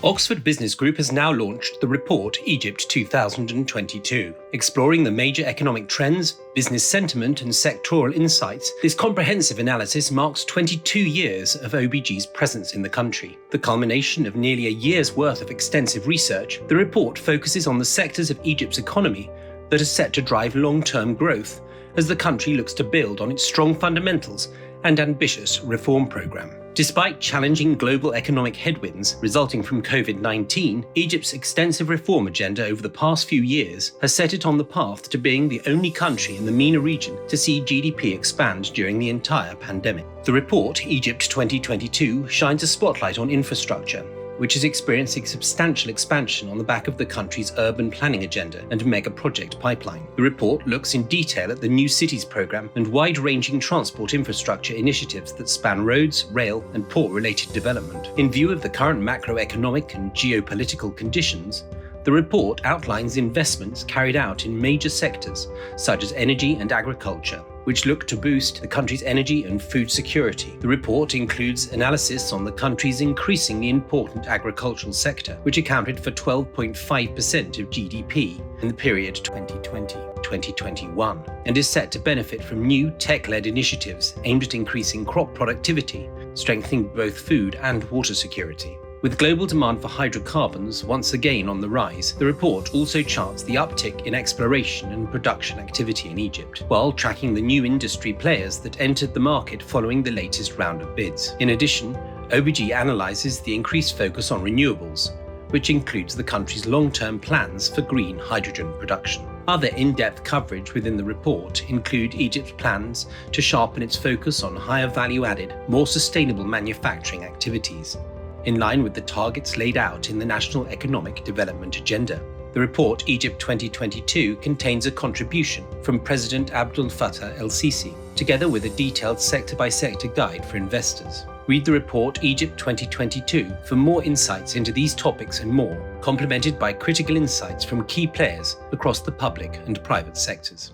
Oxford Business Group has now launched the report Egypt 2022. Exploring the major economic trends, business sentiment and sectoral insights, this comprehensive analysis marks 22 years of OBG's presence in the country. The culmination of nearly a year's worth of extensive research, the report focuses on the sectors of Egypt's economy that are set to drive long-term growth as the country looks to build on its strong fundamentals and ambitious reform program. Despite challenging global economic headwinds resulting from COVID-19, Egypt's extensive reform agenda over the past few years has set it on the path to being the only country in the MENA region to see GDP expand during the entire pandemic. The report, Egypt 2022, shines a spotlight on infrastructure, which is experiencing substantial expansion on the back of the country's urban planning agenda and mega project pipeline. The report looks in detail at the New Cities programme and wide-ranging transport infrastructure initiatives that span roads, rail and port-related development. In view of the current macroeconomic and geopolitical conditions, the report outlines investments carried out in major sectors such as energy and agriculture, which look to boost the country's energy and food security. The report includes analysis on the country's increasingly important agricultural sector, which accounted for 12.5% of GDP in the period 2020-2021, and is set to benefit from new tech-led initiatives aimed at increasing crop productivity, strengthening both food and water security. With global demand for hydrocarbons once again on the rise, the report also charts the uptick in exploration and production activity in Egypt, while tracking the new industry players that entered the market following the latest round of bids. In addition, OBG analyses the increased focus on renewables, which includes the country's long-term plans for green hydrogen production. Other in-depth coverage within the report include Egypt's plans to sharpen its focus on higher value-added, more sustainable manufacturing activities, in line with the targets laid out in the National Economic Development Agenda. The report, Egypt 2022, contains a contribution from President Abdel Fattah el-Sisi, together with a detailed sector-by-sector guide for investors. Read the report, Egypt 2022, for more insights into these topics and more, complemented by critical insights from key players across the public and private sectors.